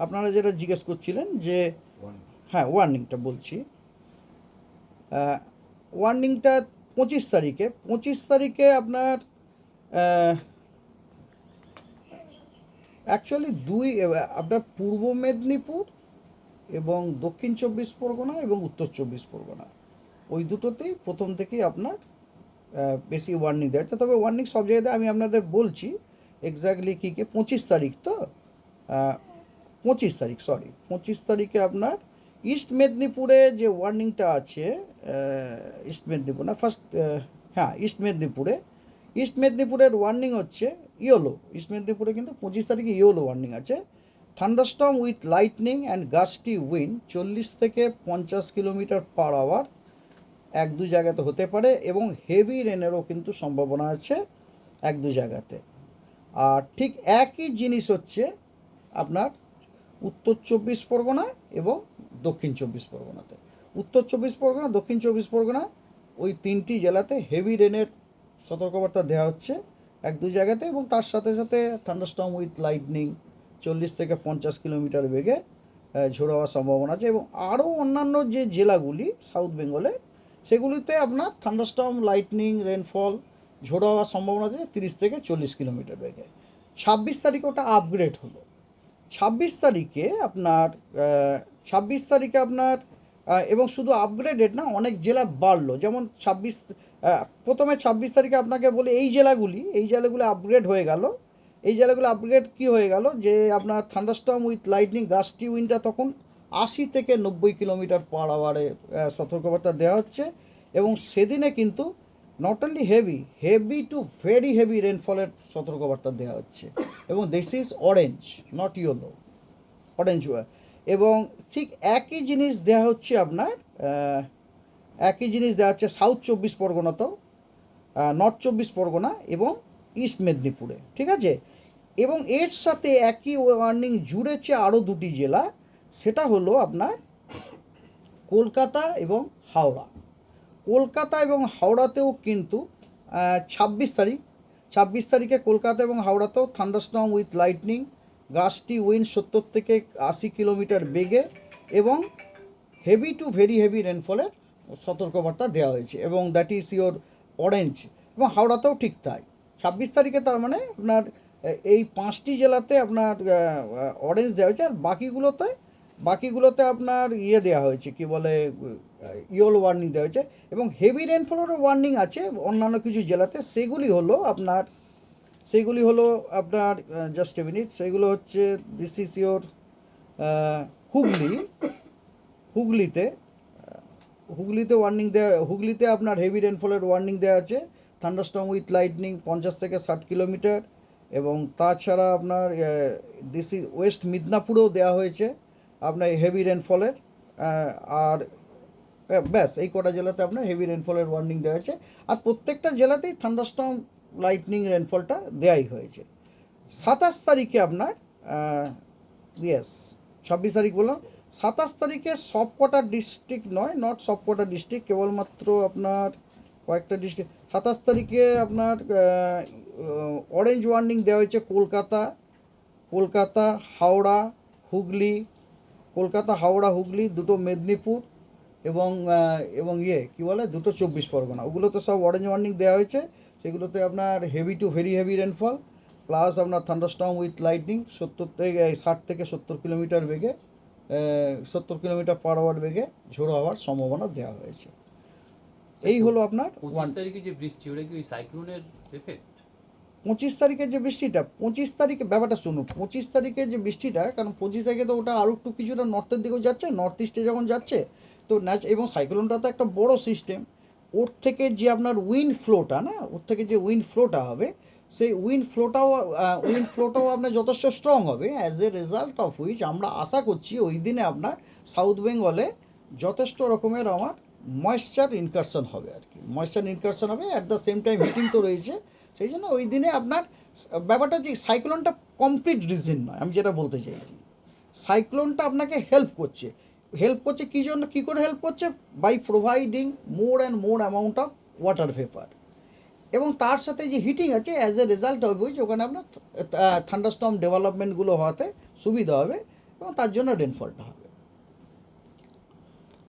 আপনারা যেটা জিজ্ঞেস করছিলেন যে হ্যাঁ ওয়ার্নিংটা বলছি। ওয়ার্নিংটা 25 তারিখে আপনার অ্যাকচুয়ালি আপনার পূর্ব মেদিনীপুর এবং দক্ষিণ 24 পরগনা এবং উত্তর 24 পরগনা ওই দুটোতেই প্রথম থেকেই আপনার বেশি ওয়ার্নিং দেওয়া হচ্ছে। তবে ওয়ার্নিং সব জায়গাতে আমি আপনাদের বলছি এক্স্যাক্টলি কী কী। 25 তারিখ তো 25 তারিখ 25 তারিখে আপনার ইস্ট মেদিনীপুরে যে ওয়ার্নিংটা আছে, ইস্ট মেদিনীপুর না ফার্স্ট, হ্যাঁ ইস্ট মেদিনীপুরের ওয়ার্নিং হচ্ছে ইয়োলো। ইস্ট মেদিনীপুরে কিন্তু 25 তারিখে ইয়োলো ওয়ার্নিং আছে। Thunderstorm with lightning and gusty wind 40 থেকে 50 কিলোমিটার পার আওয়ার এক দু জায়গাতে হতে পারে এবং হেভি রেনেরও কিন্তু সম্ভাবনা আছে এক দু জায়গাতে। আর ঠিক একই জিনিস হচ্ছে আপনার উত্তর 24 পরগনা এবং দক্ষিণ 24 পরগনাতে। উত্তর 24 পরগনা দক্ষিণ 24 পরগনা ওই তিনটি জেলাতে হেভি রেনের সতর্কবার্তা দেওয়া হচ্ছে এক দু জায়গাতে, এবং তার সাথে সাথে থান্ডারস্টর্ম উইথ লাইটনিং 40 থেকে 50 কিলোমিটার বেগে ঝোড়ো হওয়ার সম্ভাবনা আছে। এবং আরও অন্যান্য যে জেলাগুলি সাউথ বেঙ্গলে সেগুলিতে আপনার থান্ডারস্টর্ম লাইটনিং রেনফল ঝোড়ো হওয়ার সম্ভাবনা আছে 30 থেকে 40 কিলোমিটার বেগে। 26 তারিখে ওটা আপগ্রেড হলো। 26 তারিখে আপনার এবং শুধু আপগ্রেডেড না, অনেক জেলা বাড়লো। যেমন প্রথমে 26 তারিখে আপনাকে বলে এই জেলাগুলো আপগ্রেড হয়ে গেল। এই জেলাগুলো আপগ্রেড কী হয়ে গেল যে আপনার থান্ডারস্টর্ম উইথ লাইটনিং গাস্টি উইন্ডটা তখন 80 থেকে 90 কিলোমিটার পার আওয়ারে সতর্কবার্তা দেওয়া হচ্ছে। এবং সেদিনে কিন্তু not only heavy to very heavy রেনফলের সতর্কবার্তা দেওয়া হচ্ছে। এবং this is orange, not yellow, orange. এবং ঠিক একই জিনিস দেওয়া হচ্ছে আপনার সাউথ 24 পরগনাতেও, নর্থ 24 পরগনা এবং ইস্ট মেদিনীপুরে, ঠিক আছে। এবং এর সাথে একই ওয়ার্নিং জুড়েছে আরও দুটি জেলা, সেটা হলো আপনার কলকাতা এবং হাওড়া। কলকাতা এবং হাওড়াতেও কিন্তু 26 তারিখে কলকাতা এবং হাওড়াতেও thunderstorm with lightning gusty wind 70 থেকে 80 কিলোমিটার বেগে এবং হেভি টু ভেরি হেভি রেনফলের সতর্কবার্তা দেওয়া হয়েছে, এবং দ্যাট ইজ ইয়োর অরেঞ্জ। এবং হাওড়াতেও ঠিক তাই। 26 তারিখে তার মানে আপনার এই 5টি জেলাতে আপনার অরেঞ্জ দেওয়া হয়েছে। আর বাকিগুলোতে আপনার দেওয়া হয়েছে, কি বলে, ইয়েলো ওয়ার্নিং দেওয়া হয়েছে। এবং হেভি রেনফলেরও ওয়ার্নিং আছে অন্যান্য কিছু জেলাতে। সেগুলি হলো আপনার জাস্ট এ মিনিট, সেগুলো হচ্ছে দিস ইজ ইয়োর হুগলিতে ওয়ার্নিং দেওয়া, হুগলিতে আপনার হেভি রেনফলের ওয়ার্নিং দেওয়া আছে থান্ডারস্টর্ম উইথ লাইটনিং 50 থেকে 60 কিলোমিটার। এবং তাছাড়া আপনার দিস ইজ ওয়েস্ট মিদনাপুরেও দেওয়া হয়েছে আপনার হেভি রেনফলের। আর ব্যাস এই কটা জেলাতে আপনার হেভি রেনফলের ওয়ার্নিং দেওয়া হয়েছে। আর প্রত্যেকটা জেলাতেই থান্ডারস্টর্ম লাইটনিং রেনফলটা দেওয়াই হয়েছে। 27 তারিখে আপনার 26 তারিখ বললাম। 27 তারিখে সবকটা ডিস্ট্রিক্ট নয়, নট সবকটা ডিস্ট্রিক্ট, কেবলমাত্র আপনার কয়েকটা ডিস্ট্রিক্ট। 27 তারিখে আপনার অরেঞ্জ ওয়ার্নিং দেওয়া হয়েছে কলকাতা, হাওড়া, হুগলি, দুটো মেদিনীপুর এবং কী বলে দুটো 24 পরগনা। ওগুলোতে সব অরেঞ্জ ওয়ার্নিং দেওয়া হয়েছে। সেগুলোতে আপনার heavy to very heavy rainfall plus আপনার থান্ডারস্টর্ম উইথ লাইটনিং 60 থেকে 70 কিলোমিটার বেগে 70 কিলোমিটার পার আওয়ার বেগে ঝোড়ো হওয়ার সম্ভাবনা দেওয়া হয়েছে। এই হলো আপনার 25 তারিখে যে বৃষ্টি, ওটা কি ওই সাইক্লোনের এফেক্ট? 25 তারিখে যে বৃষ্টিটা, 25 তারিখে ব্যাপারটা শুনুন। 25 তারিখে যে বৃষ্টিটা, কারণ 25 তারিখে তো ওটা আরও একটু কিছুটা নর্থের দিকেও যাচ্ছে, নর্থ ইস্টে যখন যাচ্ছে তো এবং সাইক্লোনটা তো একটা বড় সিস্টেম। ওর থেকে যে আপনার উইন্ড ফ্লোটা হবে, সেই উইন্ড ফ্লোটাও আপনার যথেষ্ট স্ট্রং হবে। As a result of which আমরা আশা করছি ওই দিনে আপনার সাউথ বেঙ্গলে যথেষ্ট রকমের আমার ময়েশ্চার ইনকারশন হবে আর কি। At the same time heating তো রয়েছে। সেই জন্য ওই দিনে আপনার ব্যাপারটা যে সাইক্লোনটা কমপ্লিট রিজন নয়, আমি যেটা বলতে চাইছি সাইক্লোনটা আপনাকে হেল্প করছে কী করে হেল্প করছে? By providing more and more amount of water vapour. এবং তার সাথে যে হিটিং আছে, অ্যাজ এ রেজাল্ট হবে যে ওখানে আপনার থান্ডারস্টর্ম ডেভেলপমেন্টগুলো হওয়াতে সুবিধা হবে। এবং তার জন্য রেনফলটা হয়।